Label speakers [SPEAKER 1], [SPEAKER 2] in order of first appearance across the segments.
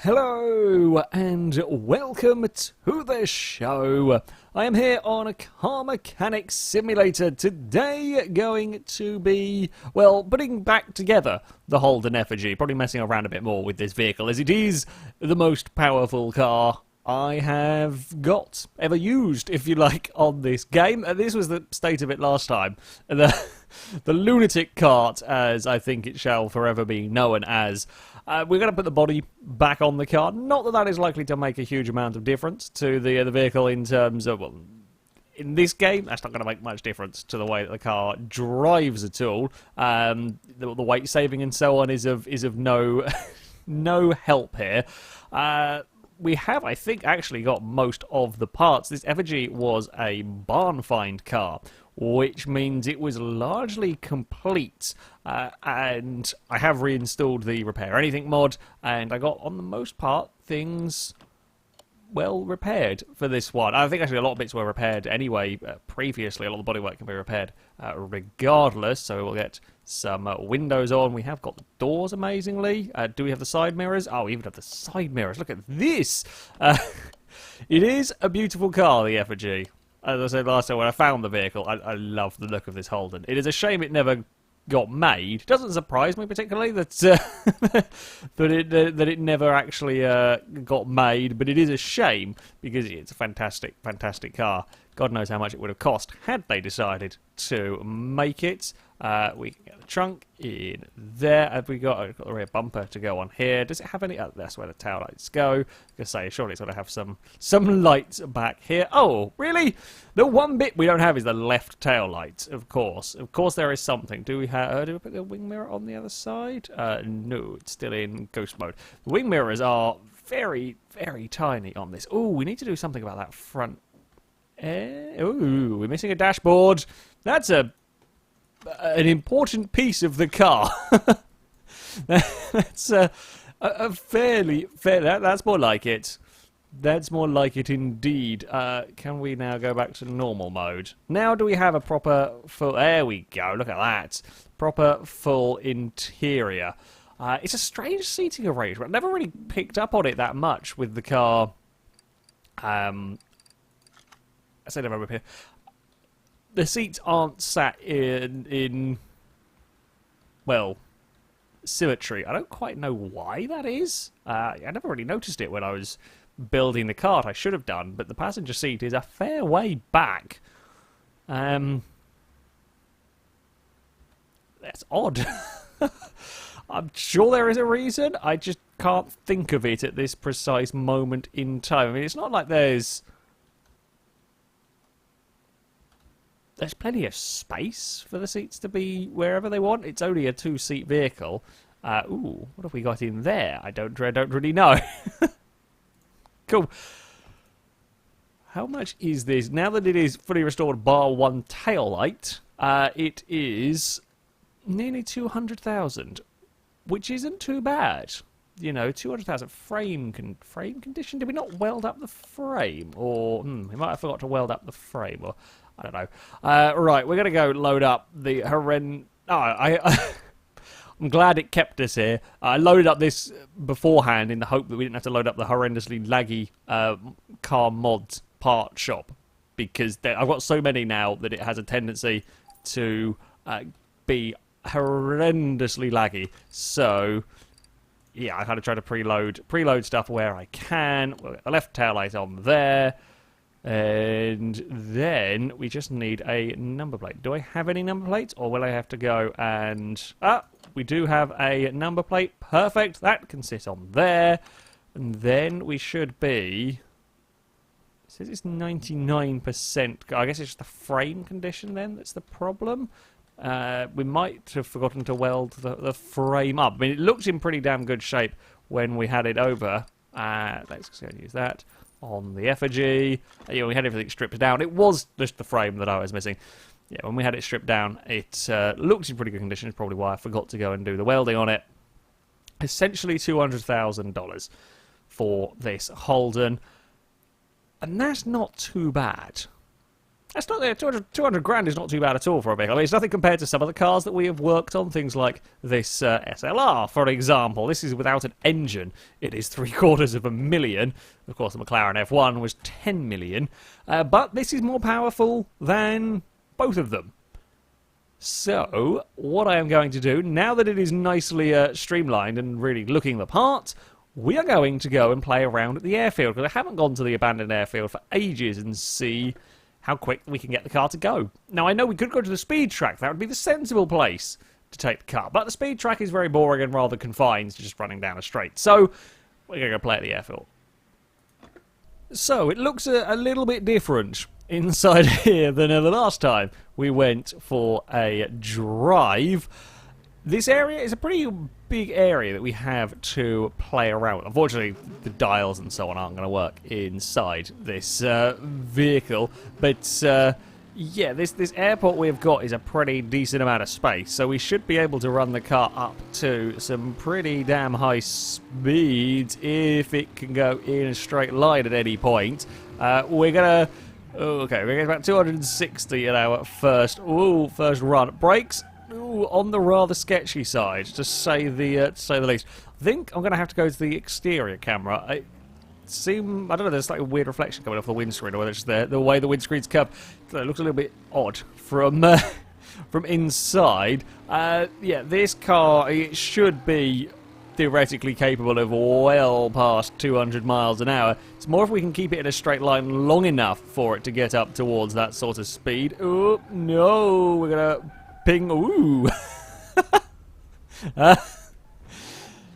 [SPEAKER 1] Hello and welcome to the show. I am here on a car mechanic simulator today, going to be, well, putting back together the Holden effigy, probably messing around a bit more with this vehicle as it is the most powerful car I have ever used, if you like, on this game. This was the state of it last time. The lunatic cart, as I think it shall forever be known as. We're going to put the body back on the car. Not that that is likely to make a huge amount of difference to the vehicle in terms of, well, in this game, that's not going to make much difference to the way that the car drives at all. The weight saving and so on is of no no help here. We have, I think, actually got most of the parts. This effigy was a barn find car, which means it was largely complete. And I have reinstalled the Repair Anything mod, and I got, on the most part, things well repaired for this one. I think actually a lot of bits were repaired anyway previously. A lot of the bodywork can be repaired regardless, so we'll get some windows on. We have got the doors, amazingly. Do we have the side mirrors? Oh, we even have the side mirrors. Look at this! It is a beautiful car, the effigy. As I said last time when I found the vehicle, I love the look of this Holden. It is a shame it never got made. It doesn't surprise me particularly that that it never actually got made, but it is a shame because it's a fantastic, fantastic car. God knows how much it would have cost had they decided to make it. We can get the trunk in there. Have we got the rear bumper to go on here? Does it have any? Oh, that's where the tail lights go. I say, surely it's got to have some lights back here. Oh, really? The one bit we don't have is the left tail light. Of course, there is something. Do we have? Do we put the wing mirror on the other side? No, it's still in ghost mode. The wing mirrors are very, very tiny on this. Oh, we need to do something about that front. Ooh, we're missing a dashboard. That's an important piece of the car. That's a fairly fair. That's more like it. That's more like it indeed. Can we now go back to normal mode? Now do we have a proper full... There we go. Look at that. Proper full interior. It's a strange seating arrangement. I've never really picked up on it that much with the car. I said never up here. The seats aren't sat in well, symmetry. I don't quite know why that is. I never really noticed it when I was building the cart. I should have done, but the passenger seat is a fair way back. That's odd. I'm sure there is a reason. I just can't think of it at this precise moment in time. I mean, it's not like there's plenty of space for the seats to be wherever they want. It's only a two-seat vehicle. Ooh, what have we got in there? I don't really know. Cool. How much is this? Now that it is fully restored bar one tail light, it is nearly 200,000, which isn't too bad. You know, 200,000 frame condition. Did we not weld up the frame? Or we might have forgot to weld up the frame, or I don't know. Right, we're going to go load up the I'm glad it kept us here. I loaded up this beforehand in the hope that we didn't have to load up the horrendously laggy car mods part shop, because I've got so many now that it has a tendency to be horrendously laggy. So yeah, I kind of try to preload stuff where I can. We'll get the left tail light on there. And then we just need a number plate. Do I have any number plates, or will I have to go and... we do have a number plate. Perfect. That can sit on there. And then we should be... It says it's 99%. I guess it's just the frame condition then that's the problem. We might have forgotten to weld the frame up. I mean, it looked in pretty damn good shape when we had it over. Let's go and use that on the effigy. Yeah, we had everything stripped down. It was just the frame that I was missing. Yeah, when we had it stripped down, it looked in pretty good condition. It's probably why I forgot to go and do the welding on it. Essentially $200,000 for this Holden. And that's not too bad. That's not there. 200 grand is not too bad at all for a vehicle. I mean, it's nothing compared to some of the cars that we have worked on. Things like this SLR, for example. This is without an engine. It is $750,000. Of course, the McLaren F1 was 10 million. But this is more powerful than both of them. So, what I am going to do, now that it is nicely streamlined and really looking the part, we are going to go and play around at the airfield, because I haven't gone to the abandoned airfield for ages, and see how quick we can get the car to go. Now, I know we could go to the speed track. That would be the sensible place to take the car. But the speed track is very boring and rather confined to just running down a straight. So, we're going to go play at the airfield. So, it looks a little bit different inside here than the last time we went for a drive. This area is a pretty big area that we have to play around with. Unfortunately, the dials and so on aren't going to work inside this vehicle. But, yeah, this airport we've got is a pretty decent amount of space. So we should be able to run the car up to some pretty damn high speeds if it can go in a straight line at any point. We're going to... Okay, we're getting about 260 an hour first. Ooh, first run. Brakes. Ooh, on the rather sketchy side, to say the least. I think I'm going to have to go to the exterior camera. I don't know, there's like a weird reflection coming off the windscreen, or whether it's the way the windscreen's curved. It looks a little bit odd from from inside. Yeah, this car, it should be theoretically capable of well past 200 miles an hour. It's more if we can keep it in a straight line long enough for it to get up towards that sort of speed. Oh, no, we're going to ping. Ooh.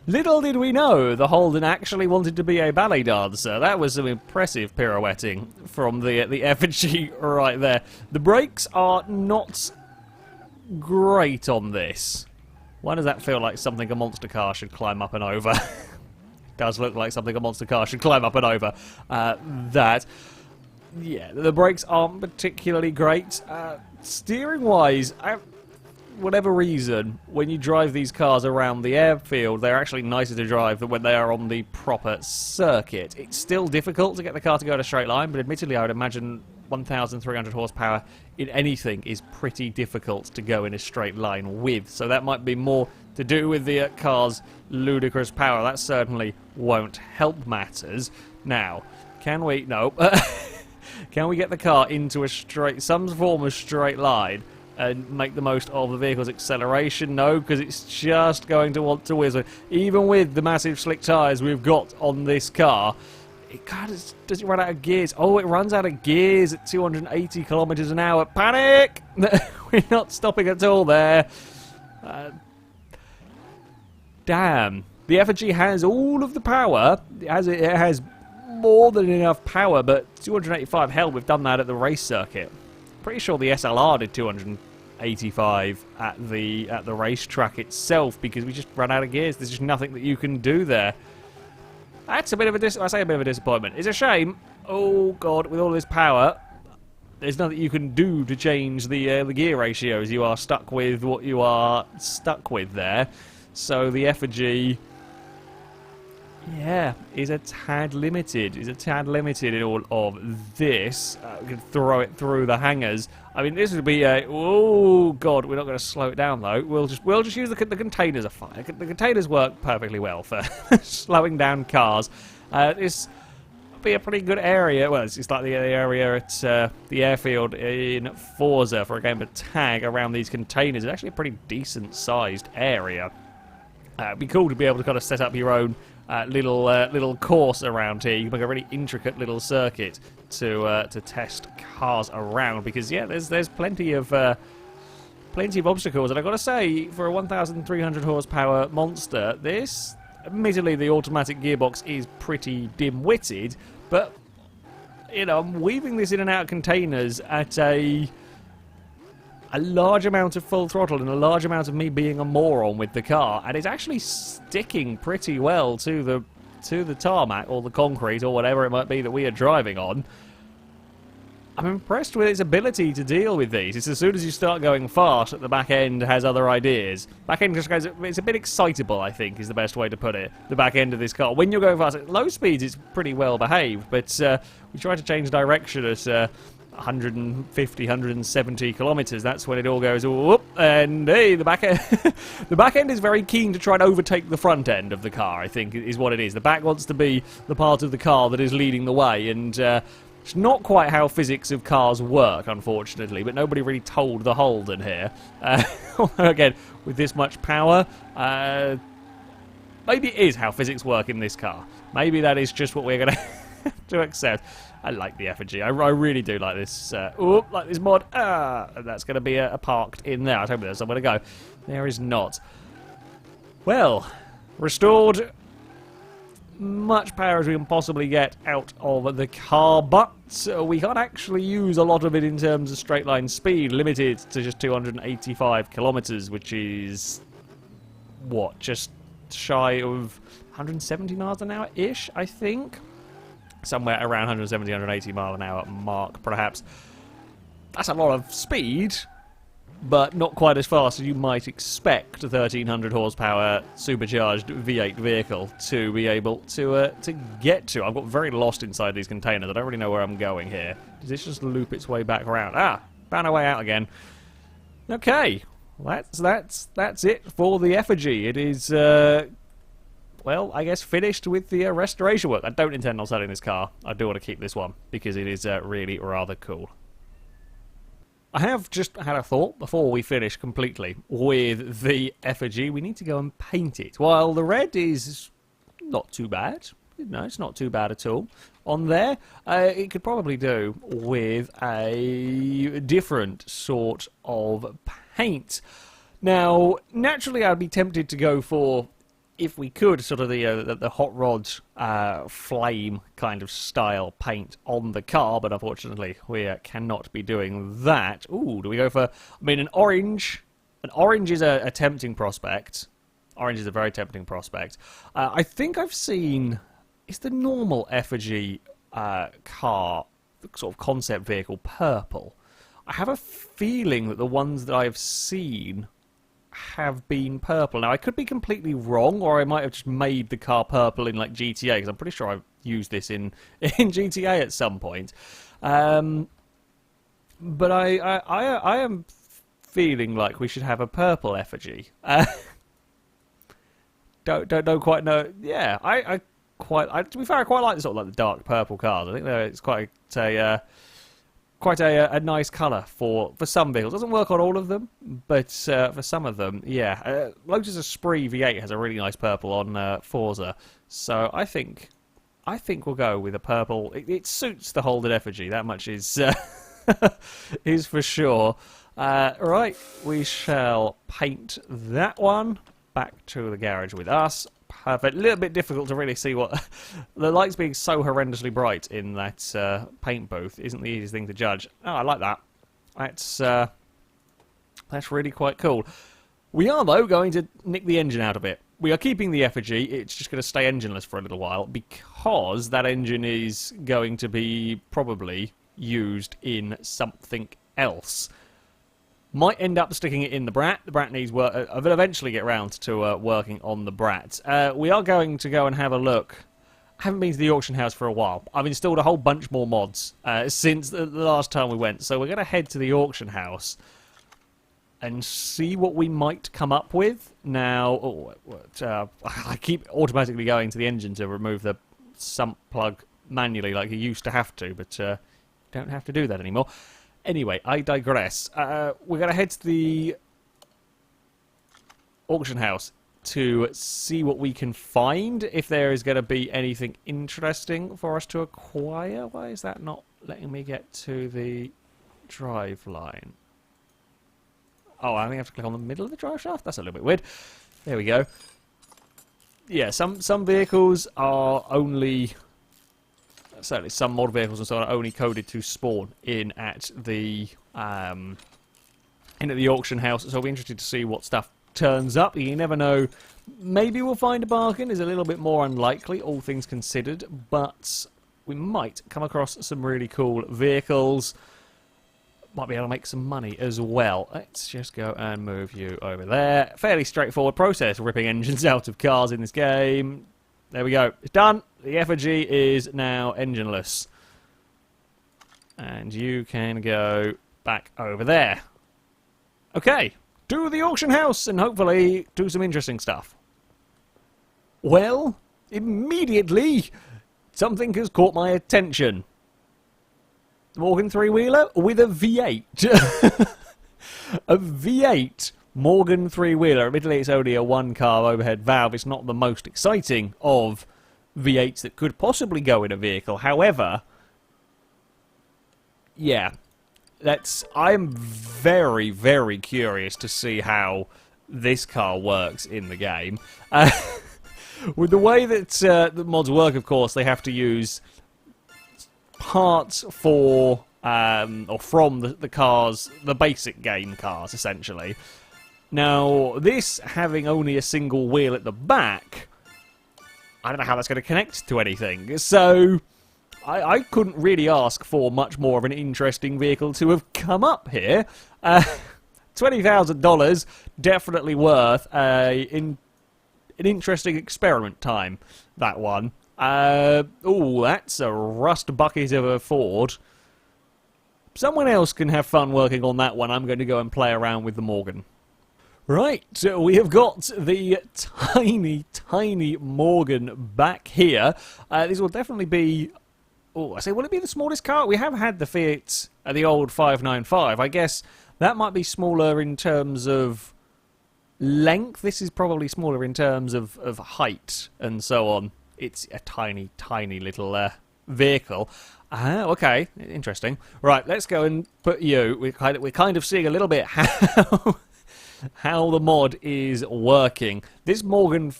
[SPEAKER 1] Little did we know the Holden actually wanted to be a ballet dancer. That was some impressive pirouetting from the effigy right there. The brakes are not great on this. Why does that feel like something a monster car should climb up and over? Does look like something a monster car should climb up and over. That. Yeah, the brakes aren't particularly great. Steering-wise, whatever reason, when you drive these cars around the airfield, they're actually nicer to drive than when they are on the proper circuit. It's still difficult to get the car to go in a straight line, but admittedly I would imagine 1,300 horsepower in anything is pretty difficult to go in a straight line with. So that might be more to do with the car's ludicrous power. That certainly won't help matters. Now, can we... No. Can we get the car into some form of straight line and make the most of the vehicle's acceleration? No, because it's just going to want to whiz. Even with the massive slick tyres we've got on this car, does it run out of gears? Oh, it runs out of gears at 280 kilometers an hour. Panic! We're not stopping at all there. Damn. The effigy has all of the power. It has more than enough power, but 285 hell, we've done that at the race circuit. Pretty sure the SLR did 285 at the racetrack itself, because we just ran out of gears. There's just nothing that you can do there. That's a bit of a disappointment. It's a shame. Oh god, with all this power, there's nothing you can do to change the gear ratios. You are stuck with what you are stuck with there. So the effigy, yeah, is a tad limited. In all of this. We can throw it through the hangars. I mean, this would be a... Oh god, we're not going to slow it down though. We'll just use the containers are fine. The containers work perfectly well for slowing down cars. This would be a pretty good area. Well, it's like the area at the airfield in Forza for a game of tag around these containers. It's actually a pretty decent sized area. It'd be cool to be able to kind of set up your own little course around here. You can make a really intricate little circuit to test cars around, because yeah, there's plenty of obstacles. And I've got to say, for a 1,300 horsepower monster, this, admittedly, the automatic gearbox is pretty dim-witted, but you know, I'm weaving this in and out of containers at a large amount of full throttle and a large amount of me being a moron with the car, and it's actually sticking pretty well to the tarmac or the concrete or whatever it might be that we are driving on. I'm impressed with its ability to deal with these. It's as soon as you start going fast that the back end has other ideas. Back end just goes, it's a bit excitable, I think, is the best way to put it. The back end of this car. When you're going fast, at low speeds it's pretty well behaved, but we try to change direction at 150, 170 kilometres. That's when it all goes whoop, and hey, the back end, the back end is very keen to try and overtake the front end of the car, I think, is what it is. The back wants to be the part of the car that is leading the way, and it's not quite how physics of cars work, unfortunately, but nobody really told the Holden here. Again, with this much power, maybe it is how physics work in this car. Maybe that is just what we're going to have to accept. I like the effigy. I really do like this. Like this mod. That's going to be parked in there. I hope there's somewhere to go. There is not. Well, restored. Much power as we can possibly get out of the car, but we can't actually use a lot of it in terms of straight line speed. Limited to just 285 kilometres, which is what, just shy of 170 miles an hour-ish, I think. Somewhere around 170, 180 mile an hour mark, perhaps. That's a lot of speed, but not quite as fast as you might expect a 1300 horsepower supercharged V8 vehicle to be able to get to. I've got very lost inside these containers. I don't really know where I'm going here. Does this just loop its way back around? Found our way out again. Okay, that's it for the effigy. It is well, I guess finished with the restoration work. I don't intend on selling this car. I do want to keep this one because it is really rather cool. I have just had a thought before we finish completely with the effigy. We need to go and paint it. While the red is not too bad. No, it's not too bad at all. On there, it could probably do with a different sort of paint. Now, naturally, I'd be tempted to go for, if we could, sort of the hot rod flame kind of style paint on the car, but unfortunately we cannot be doing that. Ooh, do we go for, I mean, an orange? An orange is a tempting prospect. Orange is a very tempting prospect. I think I've seen, is the normal effigy car, sort of concept vehicle, purple? I have a feeling that the ones that I've seen have been purple. Now, I could be completely wrong, or I might have just made the car purple in, like, GTA, because I'm pretty sure I've used this in GTA at some point. But I am feeling like we should have a purple effigy. Don't quite know. Yeah, to be fair, I quite like the sort of like the dark purple cars. I think it's quite a nice colour for some vehicles. Doesn't work on all of them, but for some of them, yeah. Lotus Esprit V8 has a really nice purple on Forza, so I think we'll go with a purple. It suits the Holden effigy. That much is is for sure. Right, we shall paint that one. Back to the garage with us. Perfect. A little bit difficult to really see what the lights being so horrendously bright in that paint booth isn't the easiest thing to judge. Oh, I like that. That's really quite cool. We are, though, going to nick the engine out of it. We are keeping the effigy. It's just going to stay engineless for a little while because that engine is going to be probably used in something else. Might end up sticking it in the Brat. The Brat needs work. I'll eventually get round to working on the Brat. We are going to go and have a look. I haven't been to the auction house for a while. I've installed a whole bunch more mods since the last time we went. So we're going to head to the auction house and see what we might come up with. Now, I keep automatically going to the engine to remove the sump plug manually like you used to have to, but don't have to do that anymore. Anyway, I digress. We're going to head to the auction house to see what we can find, if there is going to be anything interesting for us to acquire. Why is that not letting me get to the drive line? Oh, I think I have to click on the middle of the drive shaft? That's a little bit weird. There we go. Yeah, some vehicles are only... Certainly, some mod vehicles and so on are only coded to spawn in at the auction house. So I'll be interested to see what stuff turns up. You never know. Maybe we'll find a bargain. Is a little bit more unlikely, all things considered. But we might come across some really cool vehicles. Might be able to make some money as well. Let's just go and move you over there. Fairly straightforward process, ripping engines out of cars in this game. There we go. It's done. The effigy is now engineless. And you can go back over there. Okay, to the auction house and hopefully do some interesting stuff. Well, immediately, something has caught my attention. Morgan three-wheeler with a V8. A V8 Morgan three-wheeler. Admittedly, it's only a one-car overhead valve. It's not the most exciting of V8s that could possibly go in a vehicle. However, yeah, I'm very, very curious to see how this car works in the game. With the way that the mods work, of course, they have to use parts for or from the cars, the basic game cars, essentially. Now, this having only a single wheel at the back, I don't know how that's going to connect to anything. So, I couldn't really ask for much more of an interesting vehicle to have come up here. $20,000, definitely worth an interesting experiment time, that one. Oh, that's a rust bucket of a Ford. Someone else can have fun working on that one. I'm going to go and play around with the Morgan. Right, so we have got the tiny, tiny Morgan back here. This will definitely be... Oh, I say, will it be the smallest car? We have had the Fiat, the old 595. I guess that might be smaller in terms of length. This is probably smaller in terms of height and so on. It's a tiny, tiny little vehicle. Okay, interesting. Right, let's go and put you... We're kind of seeing a little bit how the mod is working. This Morgan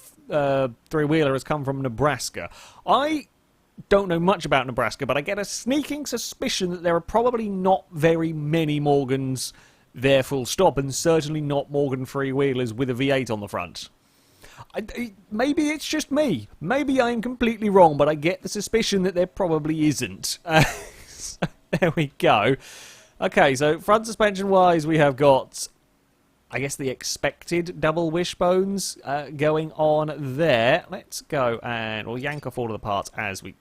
[SPEAKER 1] three-wheeler has come from Nebraska. I don't know much about Nebraska, but I get a sneaking suspicion that there are probably not very many Morgans there full stop, and certainly not Morgan three-wheelers with a V8 on the front. Maybe it's just me. Maybe I'm completely wrong, but I get the suspicion that there probably isn't. So there we go. Okay, so front suspension-wise, we have got, I guess, the expected double wishbones going on there. Let's go and we'll yank off all of the parts as we...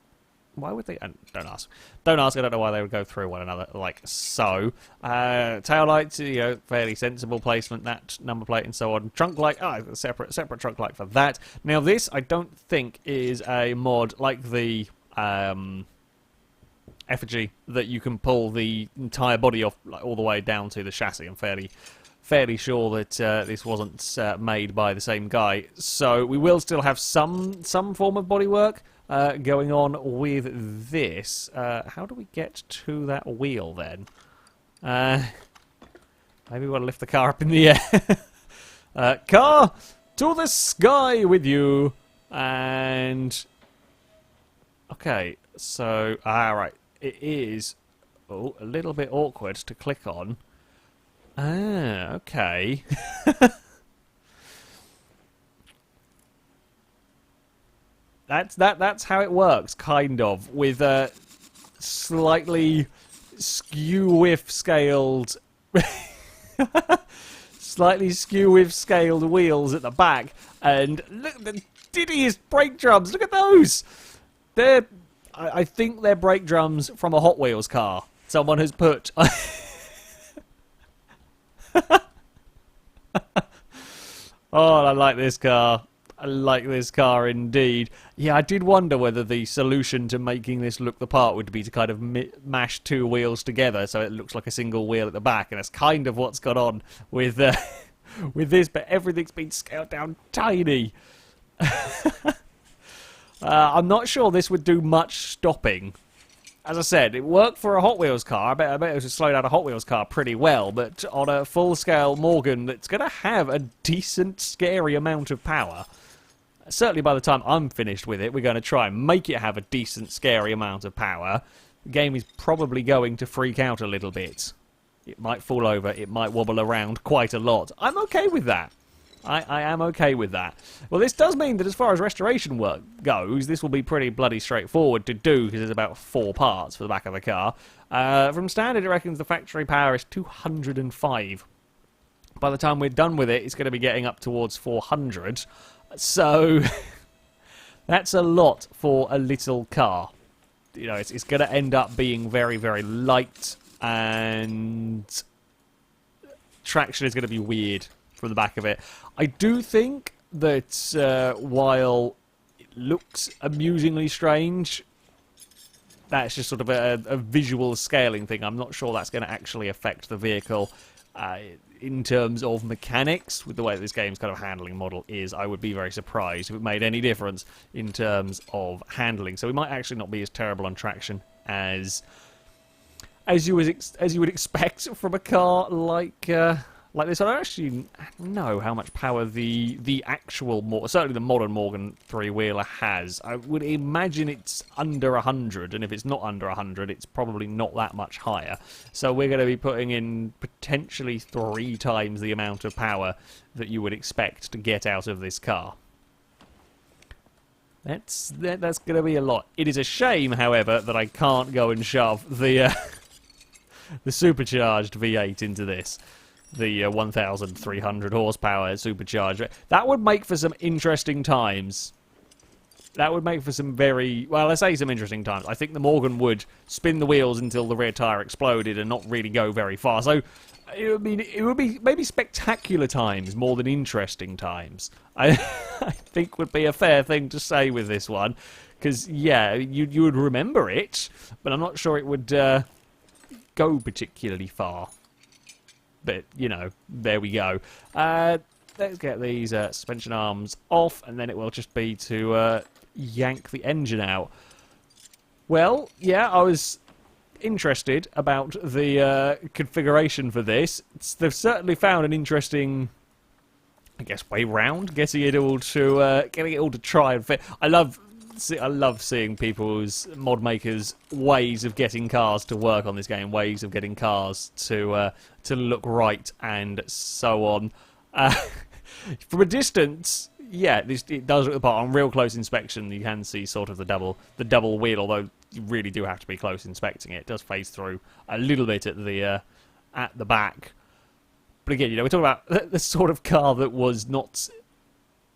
[SPEAKER 1] Why would they... Don't ask. Don't ask. I don't know why they would go through one another like so. Tail lights, fairly sensible placement. That number plate and so on. Trunk light. Oh, separate trunk light for that. Now this, I don't think is a mod like the effigy that you can pull the entire body off all the way down to the chassis. I'm fairly sure that this wasn't made by the same guy. So we will still have some form of bodywork going on with this. How do we get to that wheel then? Maybe we'll lift the car up in the air. Car, to the sky with you. And... Okay, so... Alright, it is a little bit awkward to click on. Okay. That's how it works, kind of, with slightly skew-width scaled scaled wheels at the back, and look at the diddiest brake drums. Look at those. I think they're brake drums from a Hot Wheels car. Someone has put. Oh, I like this car. I like this car indeed. Yeah, I did wonder whether the solution to making this look the part would be to kind of mash two wheels together so it looks like a single wheel at the back, and that's kind of what's gone on with with this, but everything's been scaled down tiny. I'm not sure this would do much stopping. As I said, it worked for a Hot Wheels car. I bet it would slow down a Hot Wheels car pretty well, but on a full-scale Morgan that's going to have a decent, scary amount of power. Certainly by the time I'm finished with it, we're going to try and make it have a decent, scary amount of power. The game is probably going to freak out a little bit. It might fall over, it might wobble around quite a lot. I'm okay with that. I am okay with that. Well, this does mean that as far as restoration work goes, this will be pretty bloody straightforward to do, because there's about 4 parts for the back of the car. From standard, it reckons the factory power is 205. By the time we're done with it, it's going to be getting up towards 400. So, that's a lot for a little car. you know, it's going to end up being very, very light, and traction is going to be weird from the back of it. I do think that while it looks amusingly strange, that's just sort of a visual scaling thing. I'm not sure that's going to actually affect the vehicle in terms of mechanics. With the way this game's kind of handling model is, I would be very surprised if it made any difference in terms of handling. So we might actually not be as terrible on traction as you would expect from a car like this. I don't actually know how much power the actual, certainly the modern Morgan three-wheeler has. I would imagine it's under 100, and if it's not under 100, it's probably not that much higher. So we're going to be putting in potentially 3 times the amount of power that you would expect to get out of this car. That's going to be a lot. It is a shame, however, that I can't go and shove the the supercharged V8 into this. The 1,300 horsepower supercharged. That would make for some interesting times. That would make for some very... Well, I say some interesting times. I think the Morgan would spin the wheels until the rear tyre exploded and not really go very far. So, it would be maybe spectacular times more than interesting times. I think would be a fair thing to say with this one. Because, yeah, you would remember it, but I'm not sure it would go particularly far. But, you know, there we go. Let's get these suspension arms off, and then it will just be to yank the engine out. Well, yeah, I was interested about the configuration for this. They've certainly found an interesting, I guess, way round, getting it all to try and fit. I love seeing people's mod makers' ways of getting cars to work on this game, ways of getting cars to look right, and so on. From a distance, yeah, it does look the part. On real close inspection, you can see sort of the double wheel, although you really do have to be close inspecting it. It does phase through a little bit at the back. But again, you know, we're talking about the sort of car that was not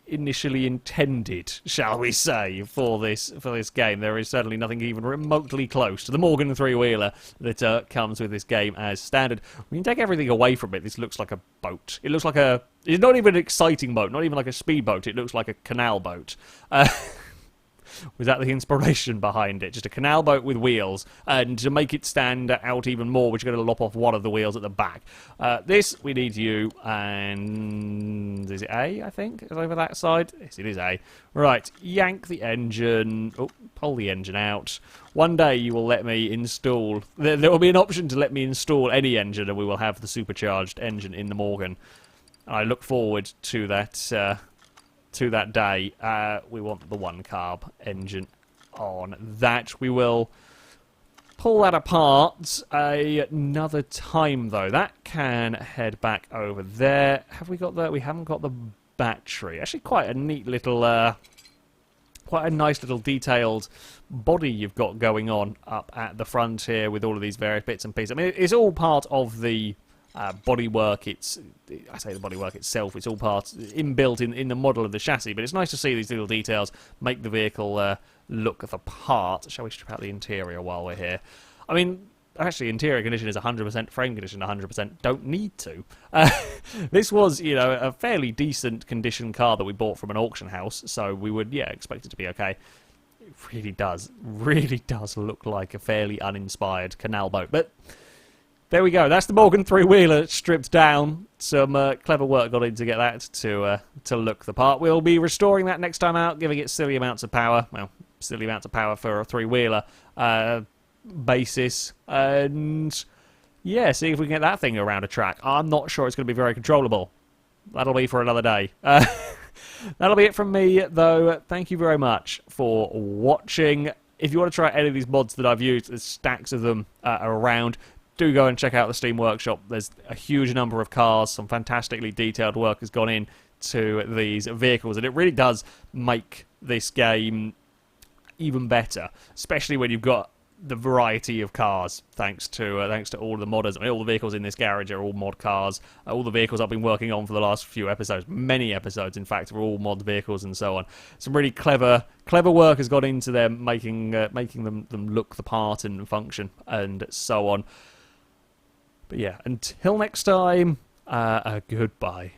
[SPEAKER 1] initially intended, shall we say, for this game. There is certainly nothing even remotely close to the Morgan three-wheeler that comes with this game as standard. When you take everything away from it, this looks like a boat. It looks like it's not even an exciting boat, not even like a speedboat. It looks like a canal boat. Was that the inspiration behind it? Just a canal boat with wheels, and to make it stand out even more, we're going to lop off one of the wheels at the back. This, we need you, and is it A, I think? Is over that side? Yes, it is A. Right, yank the engine. Oh, pull the engine out. One day you will let me install... There will be an option to let me install any engine, and we will have the supercharged engine in the Morgan. I look forward to that... to that day. We want the 1-carb engine on that. We will pull that apart another time, though. That can head back over there. Have we got the... We haven't got the battery. Actually, quite a neat little... quite a nice little detailed body you've got going on up at the front here with all of these various bits and pieces. I mean, it's all part of the... bodywork. I say the bodywork itself, it's all part inbuilt in the model of the chassis, but it's nice to see these little details make the vehicle look the part. Shall we strip out the interior while we're here? I mean, actually, interior condition is 100%, frame condition 100%. Don't need to. This was, you know, a fairly decent condition car that we bought from an auction house, so we would, yeah, expect it to be okay. It really does look like a fairly uninspired canal boat, but... There we go. That's the Morgan three-wheeler stripped down. Some clever work got in to get that to look the part. We'll be restoring that next time out, giving it silly amounts of power. Well, silly amounts of power for a three-wheeler basis. And, yeah, see if we can get that thing around a track. I'm not sure it's going to be very controllable. That'll be for another day. That'll be it from me, though. Thank you very much for watching. If you want to try any of these mods that I've used, there's stacks of them around. Do go and check out the Steam Workshop. There's a huge number of cars. Some fantastically detailed work has gone in to these vehicles, and it really does make this game even better, especially when you've got the variety of cars, thanks to all the modders. I mean, all the vehicles in this garage are all mod cars. All the vehicles I've been working on for the last few episodes, many episodes in fact, are all mod vehicles and so on. Some really clever work has gone into them, making them look the part and function and so on. But yeah, until next time, goodbye.